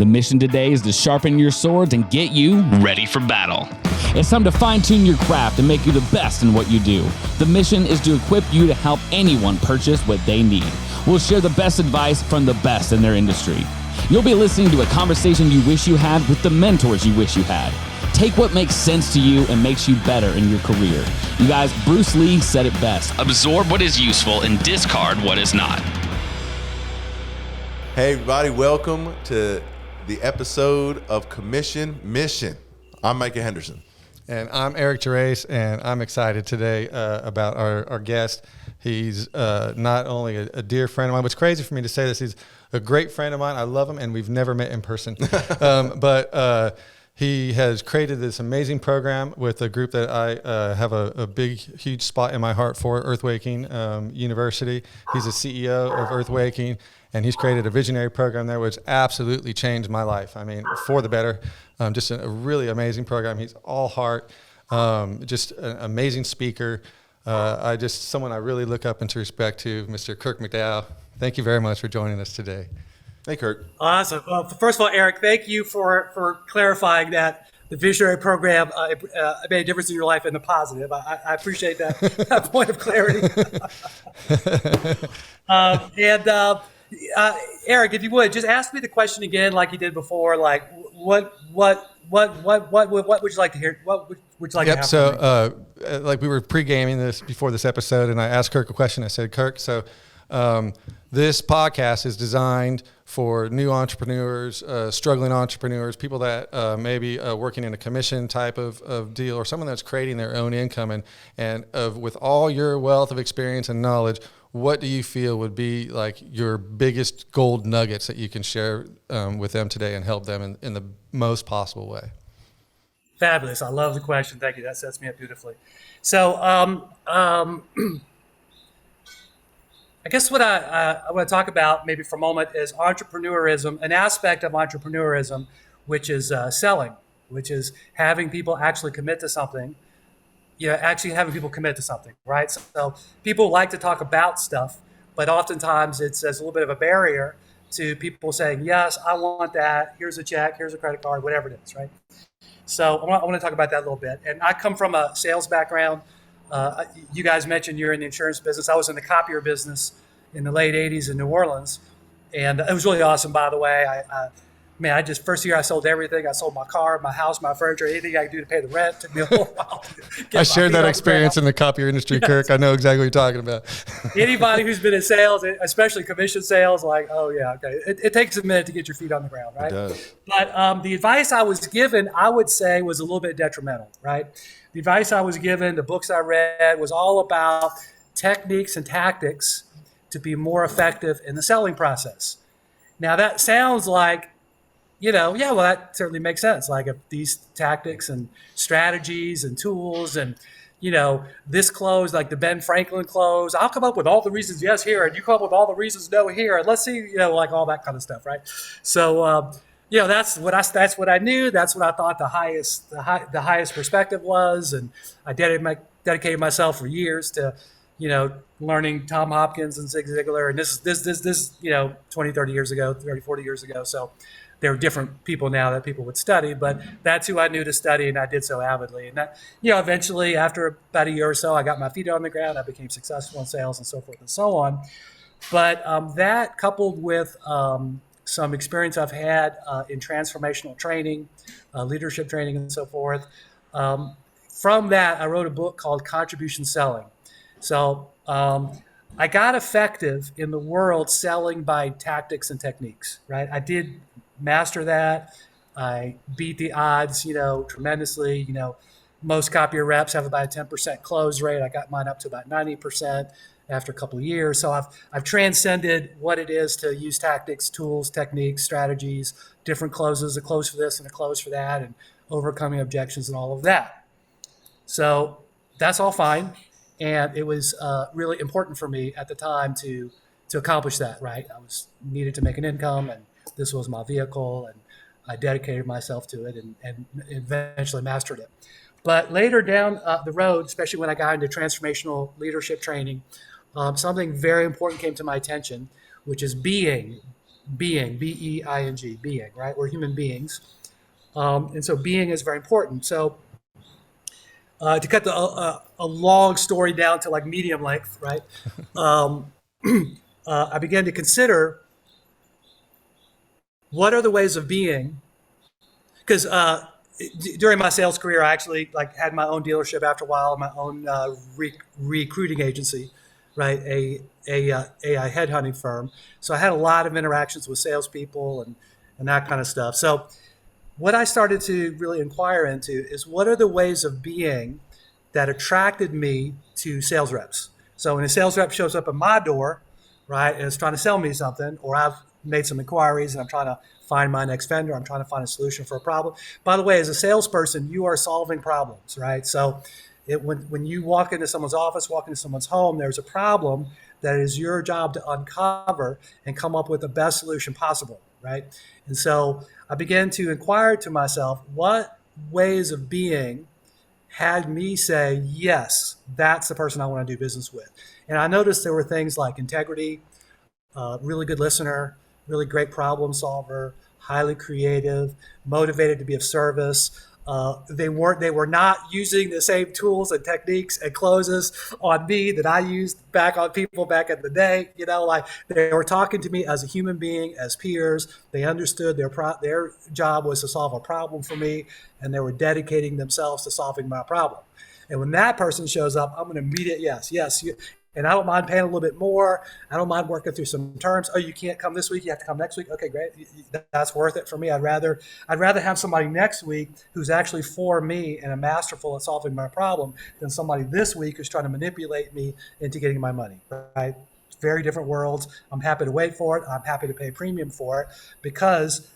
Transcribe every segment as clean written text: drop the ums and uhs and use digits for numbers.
The mission today is to sharpen your swords and get you ready for battle. It's time to fine-tune your craft and make you the best in what you do. The mission is to equip you to help anyone purchase what they need. We'll share the best advice from the best in their industry. You'll be listening to a conversation you wish you had with the mentors you wish you had. Take what makes sense to you and makes you better in your career. You guys, Bruce Lee said it best. Absorb what is useful and discard what is not. Hey everybody, welcome to the episode of Commission Mission. I'm Micah Henderson. And I'm Eric Gerace, and I'm excited today about our guest. He's not only a dear friend of mine, what's crazy for me to say this, he's a great friend of mine. I love him, and we've never met in person. But he has created this amazing program with a group that I have a big, huge spot in my heart for, Earthwaking University. He's the CEO of Earthwaking, and he's created a visionary program there which absolutely changed my life. I mean, for the better. Just a really amazing program. He's all heart, just an amazing speaker. Someone I really look up into respect to, Mr. Kirk McDow. Thank you very much for joining us today. Hey, Kirk. Awesome. Well, first of all, Eric, thank you for clarifying that the visionary program made a difference in your life in the positive. I appreciate that point of clarity. Eric, if you would, just ask me the question again, like you did before. Like, what would you like to hear? What would you like to have? So, like we were pre-gaming this before this episode, and I asked Kirk a question. I said, Kirk, so this podcast is designed for new entrepreneurs, struggling entrepreneurs, people that maybe working in a commission type of deal, or someone that's creating their own income. And with all your wealth of experience and knowledge, what do you feel would be like your biggest gold nuggets that you can share with them today and help them in the most possible way? Fabulous. I love the question. Thank you. That sets me up beautifully. So I guess what I want to talk about maybe for a moment is entrepreneurism, an aspect of entrepreneurism, which is selling, which is having people actually commit to something. Actually having people commit to something, right? So people like to talk about stuff, but oftentimes there's a little bit of a barrier to people saying, yes, I want that. Here's a check, here's a credit card, whatever it is, right? So I want to talk about that a little bit. And I come from a sales background. You guys mentioned you're in the insurance business. I was in the copier business in the late 80s in New Orleans. And it was really awesome, by the way. First year I sold everything. I sold my car, my house, my furniture, anything I could do to pay the rent. It took me a little while. I shared that experience in the copier industry, yes. Kirk. I know exactly what you're talking about. Anybody who's been in sales, especially commission sales, like, oh yeah, okay. It takes a minute to get your feet on the ground, right? It does. But the advice I was given, I would say, was a little bit detrimental, right? The advice I was given, the books I read, was all about techniques and tactics to be more effective in the selling process. Now that sounds like, that certainly makes sense. Like if these tactics and strategies and tools and, this close, like the Ben Franklin close, I'll come up with all the reasons yes here, and you come up with all the reasons no here, and let's see, like all that kind of stuff, right? So, that's what I knew. That's what I thought the highest perspective was, and I dedicated myself for years to, learning Tom Hopkins and Zig Ziglar, and this 20, 30 years ago, 30, 40 years ago. So there are different people now that people would study, but that's who I knew to study, and I did so avidly. And that, eventually after about a year or so, I got my feet on the ground. I became successful in sales and so forth and so on. But that coupled with some experience I've had in transformational training, leadership training, and so forth. From that, I wrote a book called Contribution Selling. So I got effective in the world selling by tactics and techniques, right? I did master that. I beat the odds, tremendously. Most copier reps have about a 10% close rate. I got mine up to about 90% after a couple of years. So I've transcended what it is to use tactics, tools, techniques, strategies, different closes, a close for this and a close for that, and overcoming objections and all of that. So that's all fine. And it was really important for me at the time to accomplish that, right? I needed to make an income, and this was my vehicle, and I dedicated myself to it and eventually mastered it. But later down the road, especially when I got into transformational leadership training, something very important came to my attention, which is being being, B-E-I-N-G, being, right? We're human beings. And so being is very important. So to cut a long story down to like medium length, right? I began to consider what are the ways of being, because during my sales career, I actually like had my own dealership after a while, my own recruiting agency, right? A headhunting firm. So I had a lot of interactions with salespeople and that kind of stuff. So what I started to really inquire into is what are the ways of being that attracted me to sales reps. So when a sales rep shows up at my door, right, and is trying to sell me something, or I've made some inquiries and I'm trying to find my next vendor, I'm trying to find a solution for a problem. By the way, as a salesperson, you are solving problems, right? So when you walk into someone's office, walk into someone's home, there's a problem that is your job to uncover and come up with the best solution possible, right? And so I began to inquire to myself, what ways of being had me say, yes, that's the person I want to do business with. And I noticed there were things like integrity, really good listener, really great problem solver, highly creative, motivated to be of service. They were not using the same tools and techniques and closes on me that I used back on people back in the day. You know, like they were talking to me as a human being, as peers. They understood their job was to solve a problem for me, and they were dedicating themselves to solving my problem. And when that person shows up, I'm going to meet it. Yes. And I don't mind paying a little bit more. I don't mind working through some terms. Oh, you can't come this week. You have to come next week. Okay, great. That's worth it for me. I'd rather have somebody next week who's actually for me and a masterful at solving my problem than somebody this week who's trying to manipulate me into getting my money, right? Very different worlds. I'm happy to wait for it. I'm happy to pay premium for it because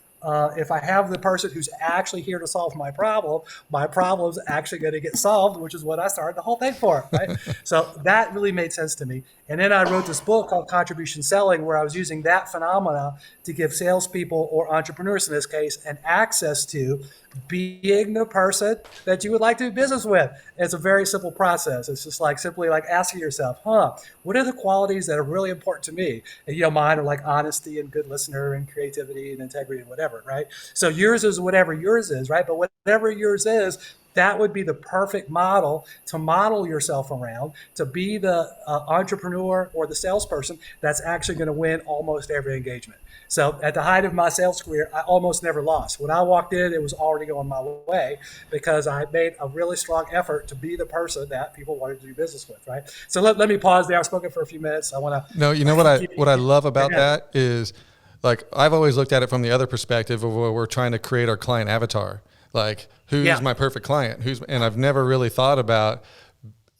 if I have the person who's actually here to solve my problem's actually going to get solved, which is what I started the whole thing for, right? So that really made sense to me. And then I wrote this book called Contribution Selling, where I was using that phenomena to give salespeople, or entrepreneurs in this case, an access to being the person that you would like to do business with. It's a very simple process. It's just like simply like asking yourself, what are the qualities that are really important to me? And mine are like honesty and good listener and creativity and integrity and whatever, right? So yours is whatever yours is, right? But whatever yours is, that would be the perfect model to model yourself around, to be the entrepreneur or the salesperson that's actually going to win almost every engagement. So at the height of my sales career, I almost never lost. When I walked in, it was already going my way because I made a really strong effort to be the person that people wanted to do business with, right? So let me pause there. I've spoken for a few minutes. I want to. No, you know what I love about that is, like, I've always looked at it from the other perspective of where we're trying to create our client avatar. Like, who's my perfect client? And I've never really thought about,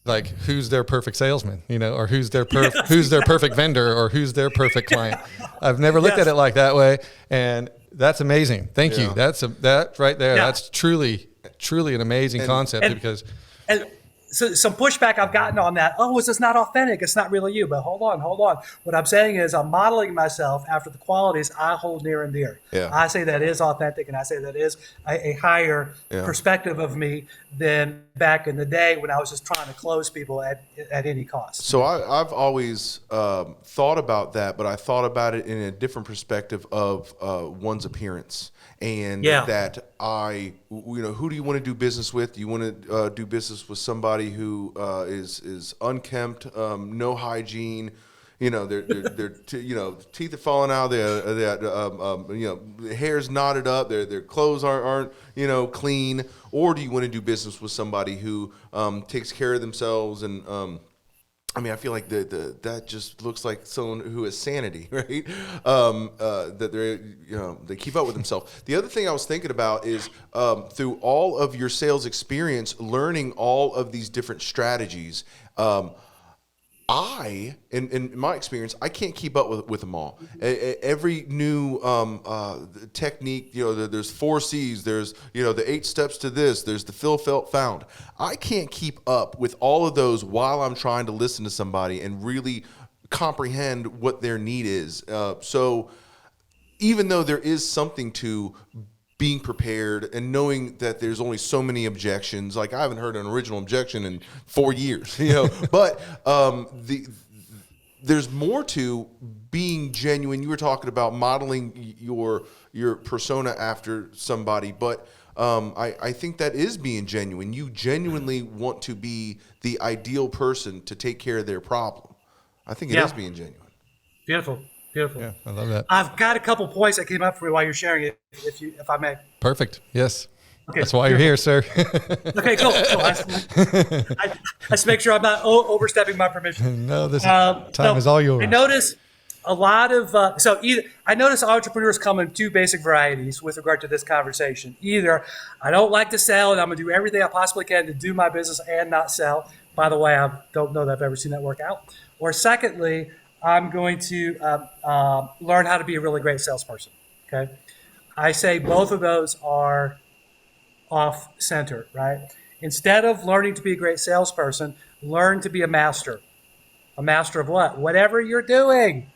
like, who's their perfect salesman, or who's their perfect vendor, or who's their perfect client. I've never looked at it like that way, and that's amazing. Thank you. That right there. Yeah. That's truly an amazing concept because. So some pushback I've gotten on that. Oh, is this not authentic? It's not really you. But hold on. What I'm saying is I'm modeling myself after the qualities I hold near and dear. Yeah. I say that is authentic, and I say that is a higher perspective of me than back in the day when I was just trying to close people at any cost. So I've always thought about that, but I thought about it in a different perspective of one's appearance. And that who do you want to do business with? Do you want to do business with somebody who is unkempt, no hygiene? Their teeth are falling out. The hair's knotted up. Their clothes aren't clean. Or do you want to do business with somebody who takes care of themselves and I feel like that just looks like someone who has sanity, right? That they keep up with themselves. The other thing I was thinking about is through all of your sales experience, learning all of these different strategies. In my experience, I can't keep up with them all. Every new technique, there's 4 C's, there's, the 8 steps to this, there's the feel, felt, found. I can't keep up with all of those while I'm trying to listen to somebody and really comprehend what their need is. So even though there is something to being prepared and knowing that there's only so many objections, like I haven't heard an original objection in 4 years, but there's more to being genuine. You were talking about modeling your persona after somebody, but I think that is being genuine. You genuinely want to be the ideal person to take care of their problem. I think it is being genuine. Beautiful. Yeah, I love that. I've got a couple points that came up for me while you're sharing it, if I may. Perfect. Yes. Okay. That's why you're here, sir. Okay, cool. I just make sure I'm not overstepping my permission. No, this time is all yours. I notice a lot of I notice entrepreneurs come in two basic varieties with regard to this conversation. Either I don't like to sell and I'm going to do everything I possibly can to do my business and not sell. By the way, I don't know that I've ever seen that work out. Or secondly, I'm going to learn how to be a really great salesperson. Okay, I say both of those are off center, right? Instead of learning to be a great salesperson, learn to be a master. A master of what? Whatever you're doing.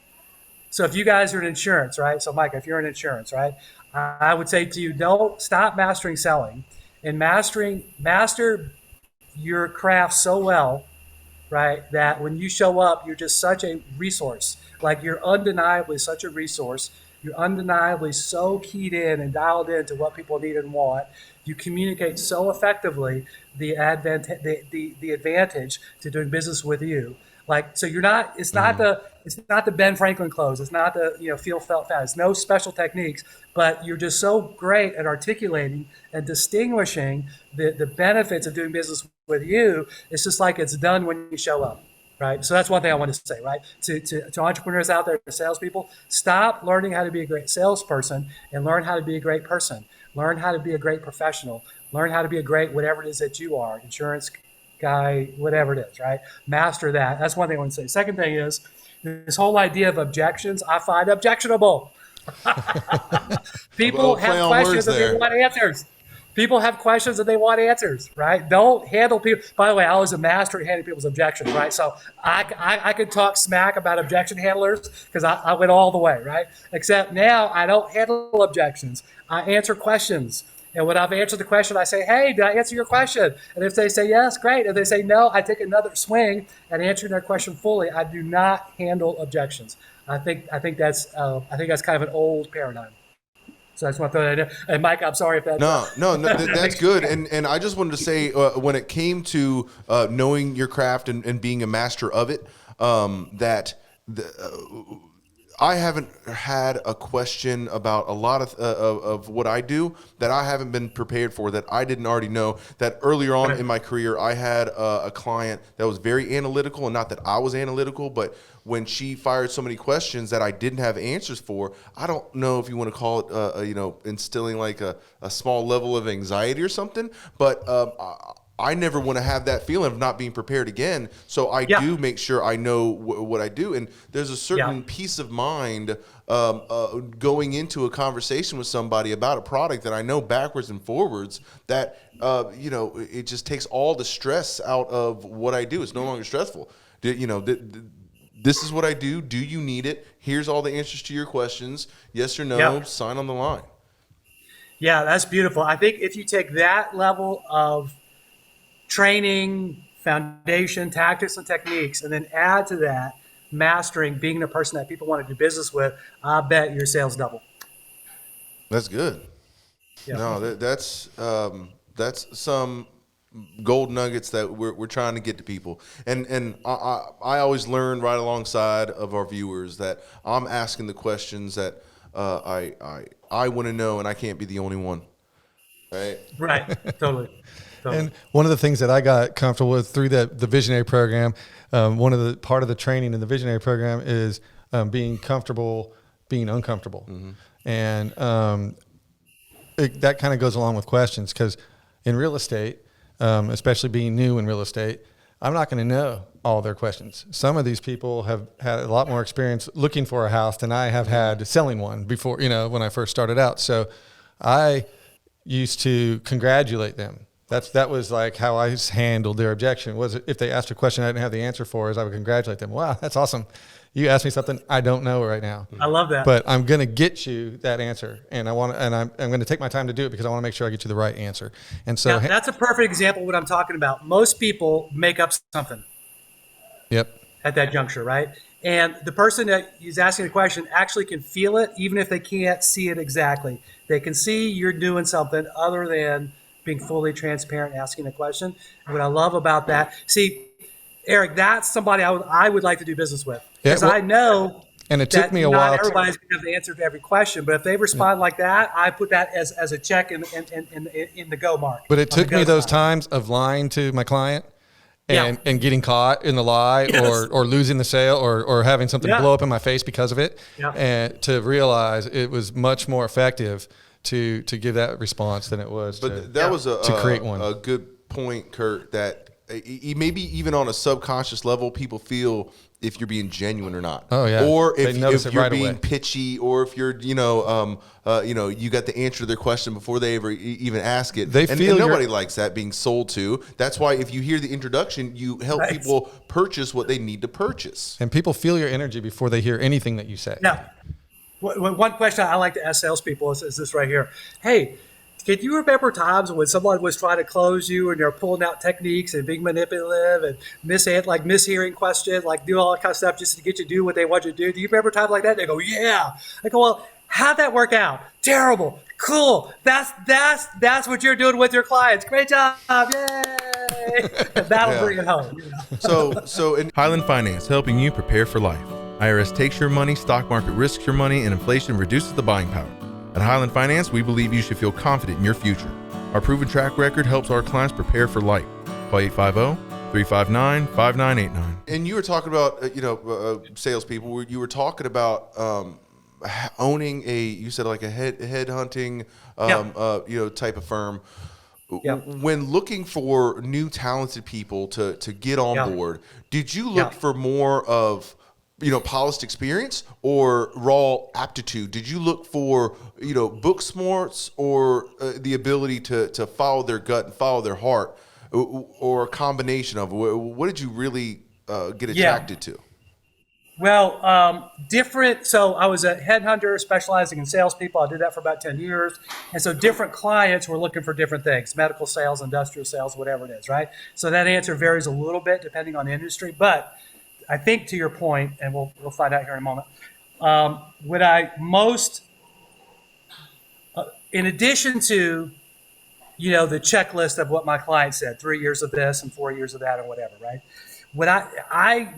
So if you guys are in insurance, right? So Mike, if you're in insurance, right? I would say to you, don't stop mastering selling and master your craft so well, right? That when you show up, you're just such a resource. Like you're undeniably such a resource. You're undeniably so keyed in and dialed into what people need and want. You communicate so effectively the advantage to doing business with you. Like, so you're not, it's not the Ben Franklin close. It's not the, feel, felt, found. It's no special techniques, but you're just so great at articulating and distinguishing the benefits of doing business with you. It's just like it's done when you show up. Right. So that's one thing I want to say, right? To entrepreneurs out there, to salespeople, stop learning how to be a great salesperson and learn how to be a great person. Learn how to be a great professional. Learn how to be a great whatever it is that you are, insurance guy, whatever it is, right? Master that. That's one thing I want to say. Second thing is this whole idea of objections, I find objectionable. People have questions and they want answers. People have questions and they want answers, right? Don't handle people. By the way, I was a master at handling people's objections, right? So I could talk smack about objection handlers because I went all the way, right? Except now I don't handle objections. I answer questions. And when I've answered the question, I say, hey, did I answer your question? And if they say yes, great. If they say no, I take another swing at answering their question fully. I do not handle objections. I think that's kind of an old paradigm. So I just want to throw that in. And Mike, I'm sorry if that. No, that's good. And I just wanted to say, when it came to knowing your craft and being a master of it, I haven't had a question about a lot of what I do that I haven't been prepared for, that I didn't already know. That earlier on in my career, I had a client that was very analytical, and not that I was analytical, but when she fired so many questions that I didn't have answers for, I don't know if you want to call it, instilling like a small level of anxiety or something, but I never want to have that feeling of not being prepared again. So I do make sure I know what I do. And there's a certain peace of mind going into a conversation with somebody about a product that I know backwards and forwards, that, it just takes all the stress out of what I do. It's no longer stressful. This is what I do. Do you need it? Here's all the answers to your questions. Yes or no, sign on the line. Yeah, that's beautiful. I think if you take that level of training, foundation, tactics, and techniques, and then add to that mastering, being the person that people want to do business with, I bet your sales double. That's good. Yeah. No, that's some gold nuggets that we're trying to get to people. And I always learn right alongside of our viewers that I'm asking the questions that I want to know, and I can't be the only one. Right. Totally. And one of the things that I got comfortable with through the Visionary program, part of the training in the Visionary program is being comfortable being uncomfortable. Mm-hmm. And that kind of goes along with questions, because in real estate, especially being new in real estate, I'm not going to know all their questions. Some of these people have had a lot more experience looking for a house than I have had selling one before, when I first started out. So I used to congratulate them. That was like how I handled their objection. Was if they asked a question I didn't have the answer for, is I would congratulate them. Wow, that's awesome. You asked me something I don't know right now. I love that. But I'm going to get you that answer, and I'm going to take my time to do it because I want to make sure I get you the right answer. And so that's a perfect example of what I'm talking about. Most people make up something. Yep. At that juncture, right? And the person that is asking the question actually can feel it, even if they can't see it exactly. They can see you're doing something other than being fully transparent, asking a question. And what I love about that, see, Eric, that's somebody I would like to do business with, because I know. And it took me a while. Not everybody's going to have the answer to every question, but if they respond like that, I put that as a check in the go mark. But it took me those times of lying to my client and getting caught in the lie, or losing the sale, or having something blow up in my face because of it, and to realize it was much more effective to give that response than it was to create one. A good point, Kurt, that maybe even on a subconscious level, people feel if you're being genuine or not. Oh yeah. Or if you're right being away. pitchy, or if you're, you got the answer to their question before they ever even ask it. And nobody likes that, being sold to. That's why if you hear the introduction, you help people purchase what they need to purchase. And people feel your energy before they hear anything that you say. Now, one question I like to ask salespeople is this right here. Hey, can you remember times when someone was trying to close you and they're pulling out techniques and being manipulative and mishearing questions, like doing all that kind of stuff just to get you to do what they want you to do? Do you remember times like that? They go, yeah. I go, well, how'd that work out? Terrible. Cool. That's what you're doing with your clients. Great job. Yay. That'll bring it home. So in Highland Finance, helping you prepare for life. IRS takes your money, stock market risks your money, and inflation reduces the buying power. At Highland Finance, we believe you should feel confident in your future. Our proven track record helps our clients prepare for life. Call 850-359-5989. And you were talking about, salespeople. You were talking about owning you said like a head hunting, type of firm. When looking for new talented people to get on board, did you look for more of polished experience or raw aptitude? Did you look for, book smarts, or the ability to follow their gut and follow their heart, or a combination of what did you really get attracted to? Well, different. So I was a headhunter specializing in salespeople. I did that for about 10 years. And so different clients were looking for different things: medical sales, industrial sales, whatever it is, right? So that answer varies a little bit depending on the industry. But I think, to your point, and we'll find out here in a moment, what I most, in addition to, the checklist of what my client said, 3 years of this and 4 years of that or whatever, right? What I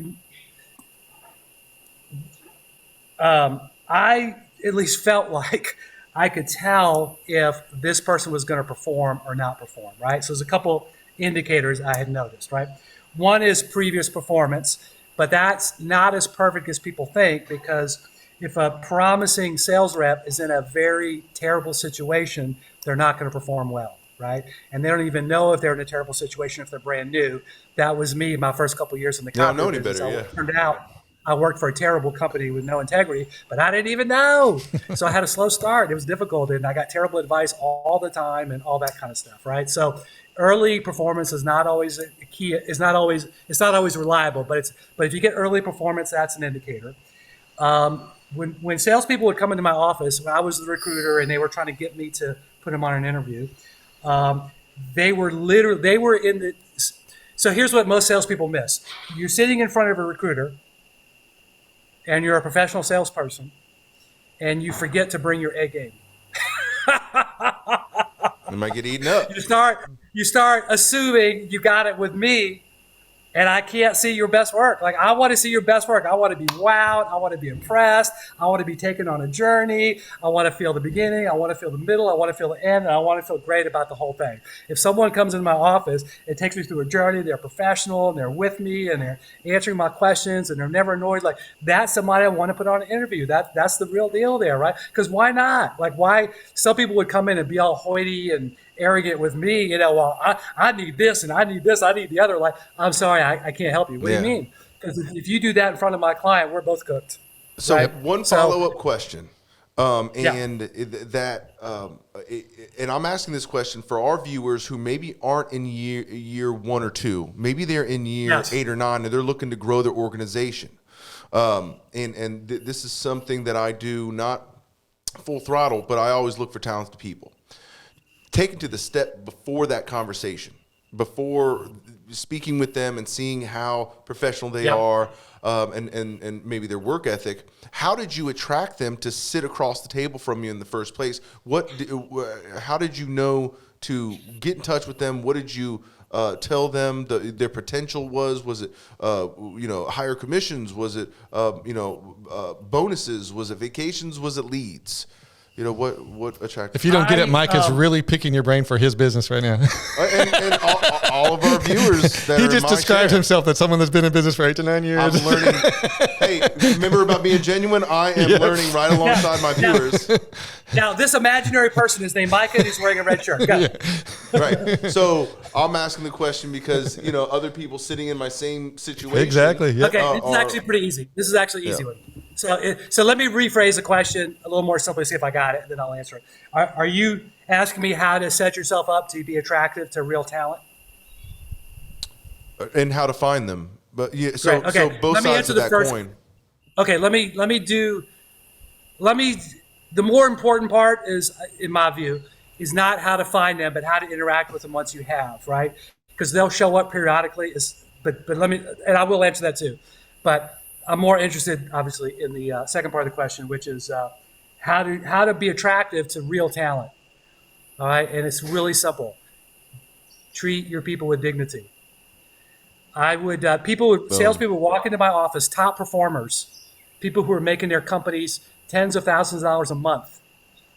at least felt like I could tell if this person was going to perform or not perform, right? So there's a couple indicators I had noticed, right? One is previous performance. But that's not as perfect as people think, because if a promising sales rep is in a very terrible situation, they're not going to perform well, right? And they don't even know if they're in a terrible situation if they're brand new. That was me my first couple of years in the company. It turned out I worked for a terrible company with no integrity, but I didn't even know. So I had a slow start. It was difficult, and I got terrible advice all the time and all that kind of stuff, right? So early performance is not always a key. It's not always reliable, but if you get early performance, that's an indicator. When salespeople would come into my office, when I was the recruiter and they were trying to get me to put them on an interview, they were in the. So here's what most salespeople miss: you're sitting in front of a recruiter, and you're a professional salesperson, and you forget to bring your A game. It might get eaten up. You start assuming you got it with me, and I can't see your best work. Like, I want to see your best work. I want to be wowed. I want to be impressed. I want to be taken on a journey. I want to feel the beginning. I want to feel the middle. I want to feel the end. And I want to feel great about the whole thing. If someone comes into my office, it takes me through a journey. They're professional, and they're with me, and they're answering my questions, and they're never annoyed. Like, that's somebody I want to put on an interview. That's the real deal there, right? Because why not? Like, why? Some people would come in and be all hoity and arrogant with me, well, I need this, and I need this, I need the other. Like, I'm sorry, I can't help you. What do you mean? Because if you do that in front of my client, we're both cooked. So one follow-up question, and I'm asking this question for our viewers who maybe aren't in year 1 or 2. Maybe they're in year 8 or 9, and they're looking to grow their organization. This is something that I do, not full throttle, but I always look for talented people. Taken to the step before that conversation, before speaking with them and seeing how professional they are, and maybe their work ethic, how did you attract them to sit across the table from you in the first place? How did you know to get in touch with them? What did you tell them their potential was? Was it, higher commissions? Was it, bonuses? Was it vacations? Was it leads? What attracted? If you don't get it, Mike is really picking your brain for his business right now. and all of our viewers that he just described himself as someone that's been in business for 8 to 9 years. I'm learning. Hey, remember about being genuine? I am learning right alongside my viewers. Now, this imaginary person is named Micah, and he's wearing a red shirt. Go. Yeah. Right. So I'm asking the question because, other people sitting in my same situation. Exactly. Yeah. Okay, this is actually pretty easy. This is actually an easy one. So let me rephrase the question a little more simply, see if I got it, then I'll answer it. Are you asking me how to set yourself up to be attractive to real talent? And how to find them. But so both sides of that coin. Okay, the more important part is, in my view, is not how to find them, but how to interact with them once you have, right? Because they'll show up periodically. But and I will answer that too. But I'm more interested, obviously, in the second part of the question, which is how to be attractive to real talent. All right, and it's really simple. Treat your people with dignity. Salespeople walk into my office, top performers, people who are making their companies tens of thousands of dollars a month,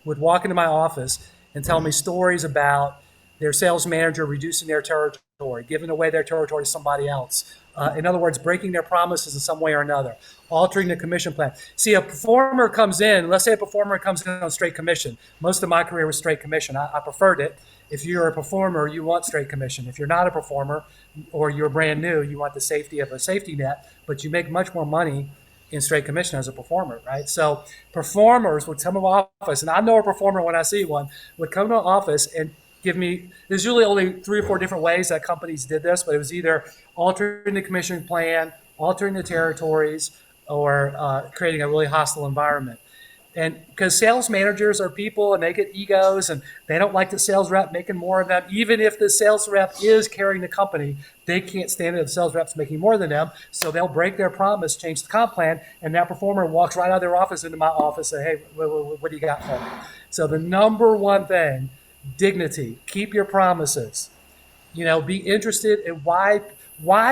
would walk into my office and tell me stories about their sales manager reducing their territory, giving away their territory to somebody else. In other words, breaking their promises in some way or another, altering the commission plan. See, let's say a performer comes in on straight commission. Most of my career was straight commission. I preferred it. If you're a performer, you want straight commission. If you're not a performer or you're brand new, you want the safety of a safety net, but you make much more money in straight commission as a performer, right? So performers would come to my office, and I know a performer when I see one, would come to my office and give me, there's usually only 3 or 4 different ways that companies did this, but it was either altering the commission plan, altering the territories, or creating a really hostile environment. And because sales managers are people and they get egos and they don't like the sales rep making more of them. Even if the sales rep is carrying the company, they can't stand it if the sales rep's making more than them. So they'll break their promise, change the comp plan, and that performer walks right out of their office into my office and say, hey, what do you got for me? So the number one thing, dignity, keep your promises. Be interested in why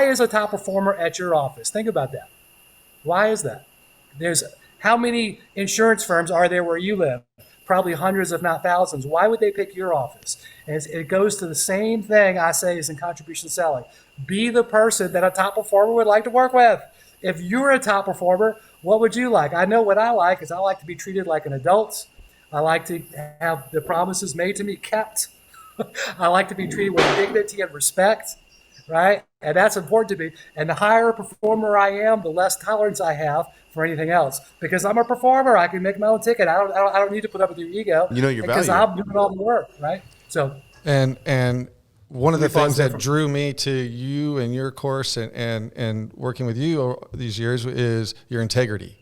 is a top performer at your office? Think about that. Why is that? How many insurance firms are there where you live? Probably hundreds, if not thousands. Why would they pick your office? And it goes to the same thing I say is in contribution selling. Be the person that a top performer would like to work with. If you're a top performer, what would you like? I know what I like is I like to be treated like an adult. I like to have the promises made to me kept. I like to be treated with dignity and respect, right? And that's important to me. And the higher a performer I am, the less tolerance I have for anything else. Because I'm a performer, I can make my own ticket. I don't need to put up with your ego. Your value. Because I'm doing all the work, right? So. And one of the things that drew me to you and your course and working with you these years is your integrity.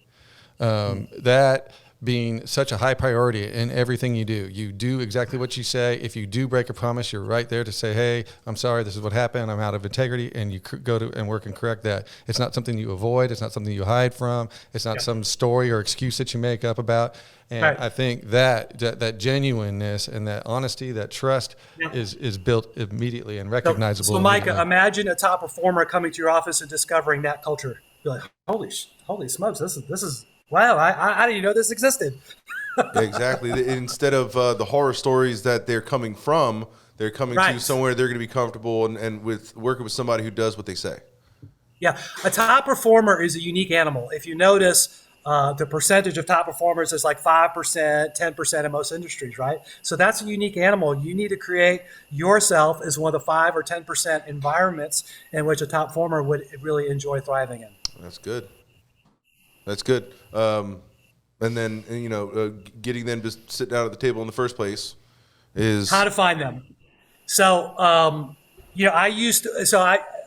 That being such a high priority in everything you do. You do exactly what you say. If you do break a promise, you're right there to say, hey, I'm sorry, this is what happened. I'm out of integrity. And you go to and work and correct that. It's not something you avoid. It's not something you hide from. It's not some story or excuse that you make up about. And I think that genuineness and that honesty, that trust is built immediately and recognizable. So Micah, imagine a top performer coming to your office and discovering that culture. You're like, holy smokes, this is wow, I didn't even know this existed. Exactly. Instead of the horror stories that they're coming from, they're coming to somewhere they're going to be comfortable and with working with somebody who does what they say. Yeah. A top performer is a unique animal. If you notice, the percentage of top performers is like 5%, 10% in most industries, right? So that's a unique animal. You need to create yourself as one of the 5 or 10% environments in which a top performer would really enjoy thriving in. That's good. That's good. And then, getting them to sit down at the table in the first place is how to find them. So,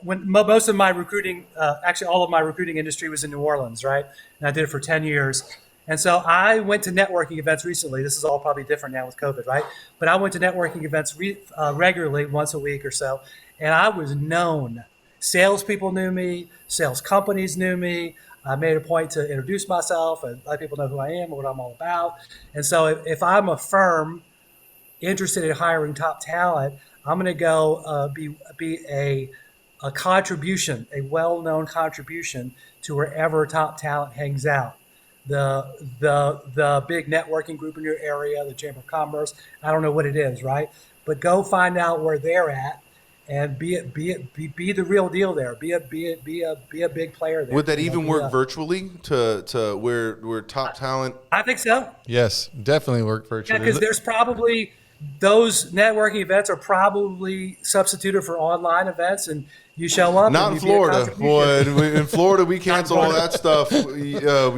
when most of my recruiting, actually all of my recruiting industry was in New Orleans, right? And I did it for 10 years. And so I went to networking events recently. This is all probably different now with COVID, right? But I went to networking events regularly, once a week or so. And I was known. Salespeople knew me. Sales companies knew me. I made a point to introduce myself and let people know who I am and what I'm all about. And so if I'm a firm interested in hiring top talent, I'm going to go be a contribution, a well-known contribution to wherever top talent hangs out. The big networking group in your area, the Chamber of Commerce. I don't know what it is, right? But go find out where they're at and be the real deal there. Be a big player there. Would that even work virtually to where top talent? I think so. Yes, definitely work virtually. Yeah, because there's probably those networking events are probably substituted for online events, and you show up. Not in Florida. Boy, in Florida, we canceled all that stuff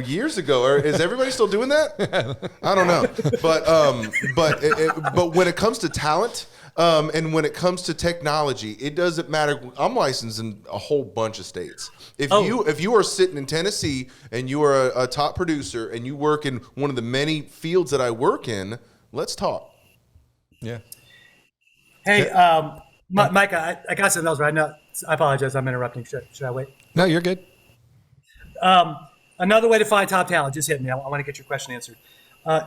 years ago. Is everybody still doing that? I don't know. But when it comes to talent, and when it comes to technology, it doesn't matter. I'm licensed in a whole bunch of states. If you are sitting in Tennessee and you are a top producer and you work in one of the many fields that I work in, let's talk. Yeah. Hey, Micah, I got something else right now. I apologize. I'm interrupting. Should I wait? No, you're good. Another way to find top talent just hit me. I want to get your question answered.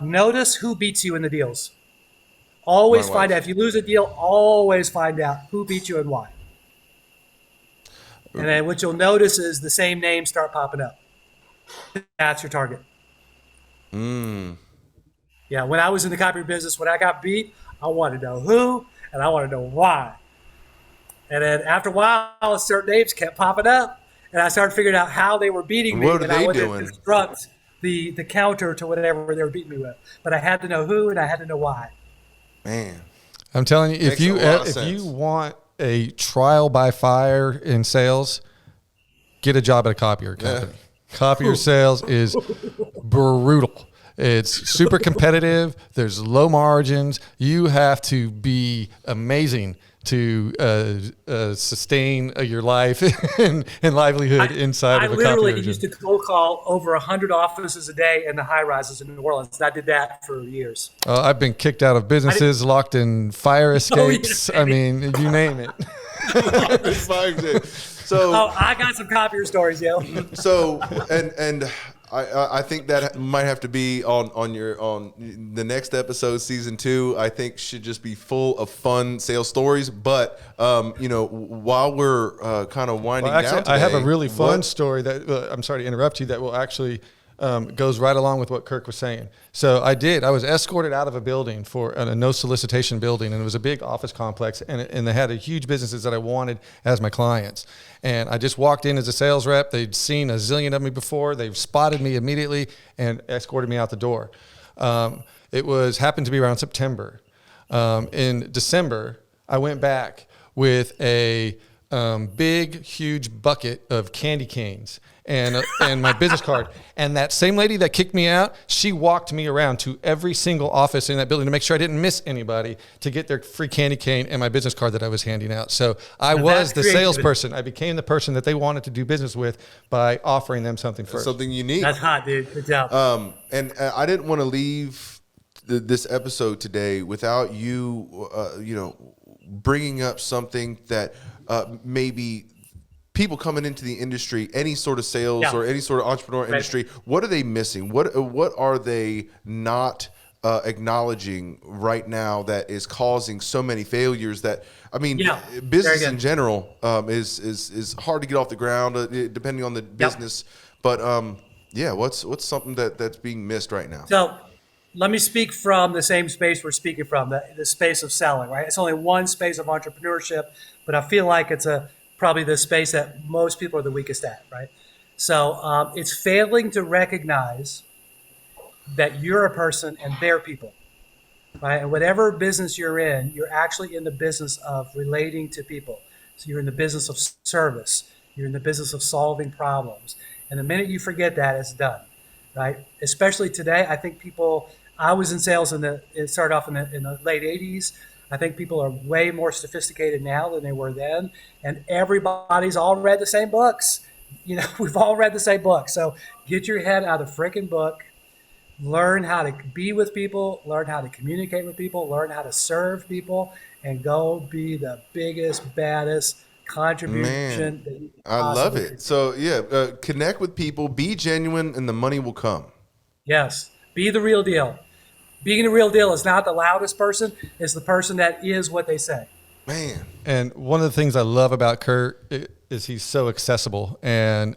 Notice who beats you in the deals. Always find out. If you lose a deal, always find out who beat you and why. And then what you'll notice is the same names start popping up. That's your target. Yeah, when I was in the copy business, when I got beat, I wanted to know who and I wanted to know why. And then after a while, certain names kept popping up, and I started figuring out how they were beating me. What are and they I would doing? Construct the counter to whatever they were beating me with. But I had to know who and I had to know why. Man, I'm telling you, if you want a trial by fire in sales, get a job at a copier company. Yeah. Copier sales is brutal. It's super competitive. There's low margins. You have to be amazing to sustain your life and livelihood inside of a copier. I literally used to cold call over 100 offices a day in the high rises in New Orleans. I did that for years. I've been kicked out of businesses, locked in fire escapes. I mean, you name it. So I got some copier stories, yo. So and I think that might have to be on the next episode, season 2. I think should just be full of fun sales stories. But while we're kind of winding down today, I have a really fun story that I'm sorry to interrupt you. That will actually goes right along with what Kirk was saying. So I was escorted out of a building for a no solicitation building, and it was a big office complex, and they had a huge businesses that I wanted as my clients. And I just walked in as a sales rep. They'd seen a zillion of me before. They spotted me immediately and escorted me out the door. It happened to be around September. In December, I went back with a big, huge bucket of candy canes and my business card. And that same lady that kicked me out, she walked me around to every single office in that building to make sure I didn't miss anybody to get their free candy cane and my business card that I was handing out. So I was the salesperson. I became the person that they wanted to do business with by offering them something first. Something unique. That's hot, dude. Good job. And I didn't want to leave this episode today without you, bringing up something that maybe people coming into the industry, any sort of sales or any sort of entrepreneur industry, what are they missing? What are they not acknowledging right now that is causing so many failures? That business in general is hard to get off the ground depending on the business. But what's something that's being missed right now? So let me speak from the same space we're speaking from, the space of selling, right? It's only one space of entrepreneurship, but I feel like it's probably the space that most people are the weakest at, right? So it's failing to recognize that you're a person and they're people, right? And whatever business you're in, you're actually in the business of relating to people. So you're in the business of service. You're in the business of solving problems. And the minute you forget that, it's done, right? Especially today, I think I was in sales it started off in the late 80s. I think people are way more sophisticated now than they were then. And everybody's all read the same books. We've all read the same book. So get your head out of the freaking book. Learn how to be with people. Learn how to communicate with people. Learn how to serve people. And go be the biggest, baddest, contribution. Man, I love it. So connect with people, be genuine, and the money will come. Yes, be the real deal. Being the real deal is not the loudest person; it's the person that is what they say. Man. And one of the things I love about Kurt is he's so accessible. And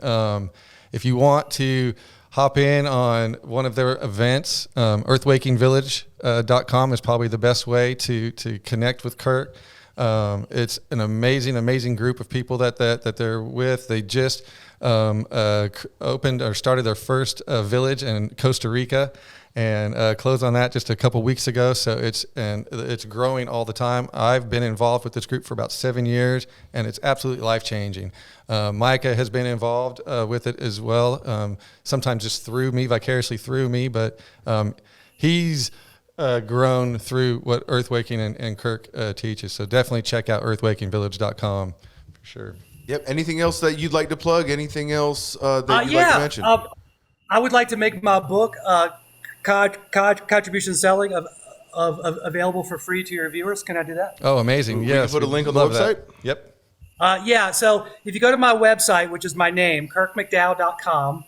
if you want to hop in on one of their events, earthwakingvillage.com is probably the best way to connect with Kurt. It's an amazing group of people that they're with. They just opened or started their first village in Costa Rica, and closed on that just a couple weeks ago. So it's growing all the time. I've been involved with this group for about 7 years, and it's absolutely life-changing. Micah has been involved with it as well, sometimes just vicariously through me, but he's grown through what Earthwaking and Kirk teaches. So definitely check out earthwakingvillage.com for sure. Yep. Anything else that you'd like to plug? Anything else that you'd like to mention? I would like to make my book, Contribution Selling, available for free to your viewers. Can I do that? Oh, amazing. We Yes. can put a link on the website? Yep. So if you go to my website, which is my name, kirkmcdow.com,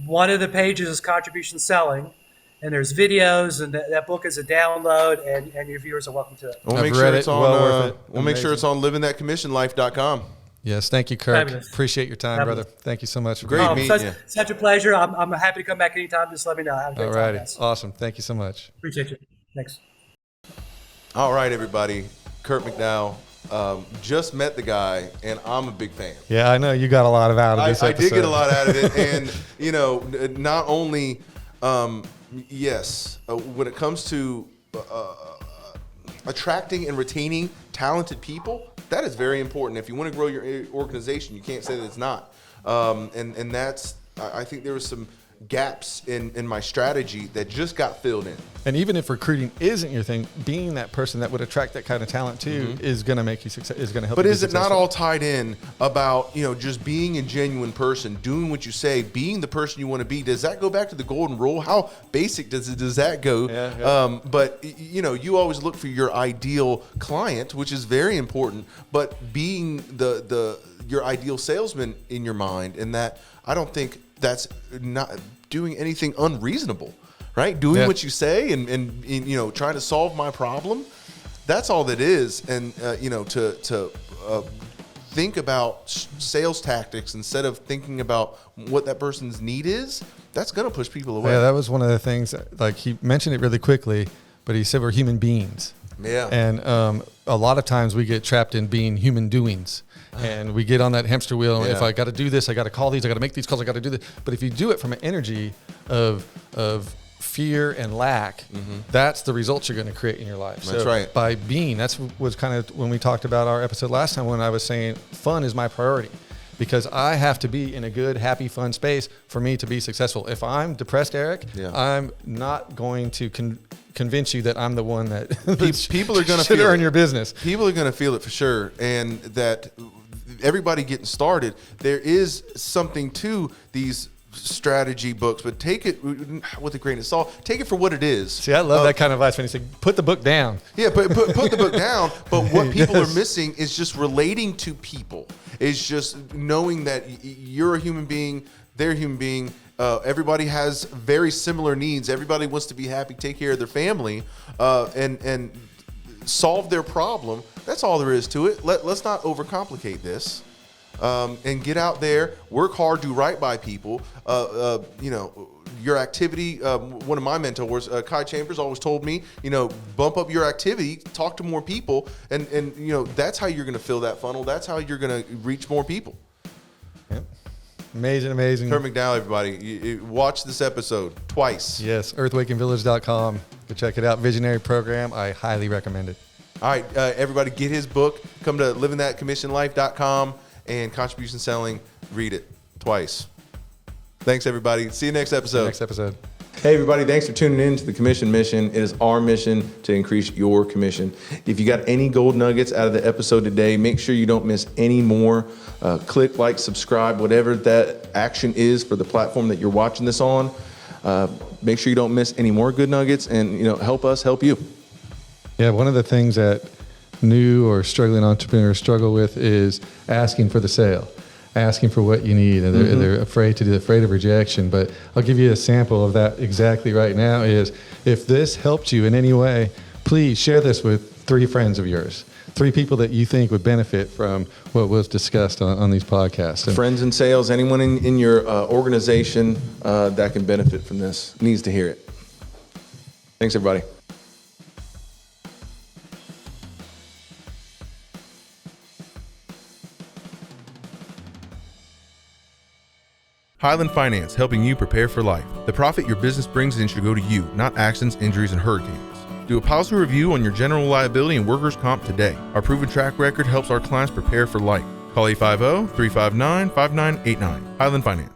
one of the pages is Contribution Selling, and there's videos, and that book is a download, and your viewers are welcome to it. We'll make sure it's on. We'll make sure it's on livingthatcommissionlife.com. Yes, thank you, Kirk. Fabulous. Appreciate your time, brother. Thank you so much. Great meeting you. Such a pleasure. I'm happy to come back anytime. Just let me know. Have a great All time, righty. guys. Awesome. Thank you so much. Appreciate you. Thanks. All right, everybody. Kirk McDow. Just met the guy, and I'm a big fan. Yeah, I know you got a lot out of this I episode. did get a lot out of it, and not only when it comes to attracting and retaining talented people, that is very important. If you want to grow your organization, you can't say that it's not. And that's, I think there was some gaps in my strategy that just got filled in. And even if recruiting isn't your thing, being that person that would attract that kind of talent too is going to make you success. Is going to help. But you is it not all tied in about just being a genuine person, doing what you say, being the person you want to be? Does that go back to the golden rule? How basic does that go? Yeah. But you always look for your ideal client, which is very important. But being your ideal salesman in your mind, and that I don't think that's not doing anything unreasonable. Right? Doing what you say and trying to solve my problem. That's all that is. And, to think about sales tactics instead of thinking about what that person's need is, that's going to push people away. Yeah, that was one of the things, like he mentioned it really quickly, but he said we're human beings. Yeah. And a lot of times we get trapped in being human doings. And we get on that hamster wheel. Yeah. If I got to do this, I got to call these, I got to make these calls, I got to do this. But if you do it from an energy of fear and lack, that's the results you're going to create in your life. That's so right. By being, was kind of when we talked about our episode last time, when I was saying fun is my priority, because I have to be in a good, happy, fun space for me to be successful. If I'm depressed, Eric, I'm not going to convince you that I'm the one that people are going to should earn your business. People are going to feel it for sure, and that everybody getting started, there is something to these strategy books, but take it with a grain of salt. Take it for what it is. See, I love that kind of advice when you say, put the book down. Yeah, put the book down. But what people are missing is just relating to people. Is just knowing that you're a human being, they're a human being. Everybody has very similar needs. Everybody wants to be happy, take care of their family, and solve their problem. That's all there is to it. Let's not overcomplicate this. And get out there, work hard, do right by people. Your activity. One of my mentors, Kai Chambers, always told me, bump up your activity, talk to more people, and that's how you're going to fill that funnel. That's how you're going to reach more people. Yep. Amazing. Kirk McDow, everybody, you watch this episode twice. Yes, earthwakingvillage.com. Go check it out. Visionary program. I highly recommend it. All right, everybody, get his book. Come to livingthatcommissionlife.com. And Contribution Selling, read it twice. Thanks, everybody. See you next episode. Hey, everybody. Thanks for tuning in to the Commission Mission. It is our mission to increase your commission. If you got any gold nuggets out of the episode today, make sure you don't miss any more. Click, like, subscribe, whatever that action is for the platform that you're watching this on. Make sure you don't miss any more good nuggets and, help us help you. Yeah, one of the things that new or struggling entrepreneurs struggle with is asking for the sale, asking for what you need, and they're afraid to do, afraid of rejection. But I'll give you a sample of that exactly right now. Is if this helped you in any way, please share this with 3 friends of yours, 3 people that you think would benefit from what was discussed on these podcasts. And friends in sales, anyone in your organization that can benefit from this needs to hear it. Thanks, everybody. Highland Finance, helping you prepare for life. The profit your business brings in should go to you, not accidents, injuries, and hurricanes. Do a policy review on your general liability and workers' comp today. Our proven track record helps our clients prepare for life. Call 850-359-5989. Highland Finance.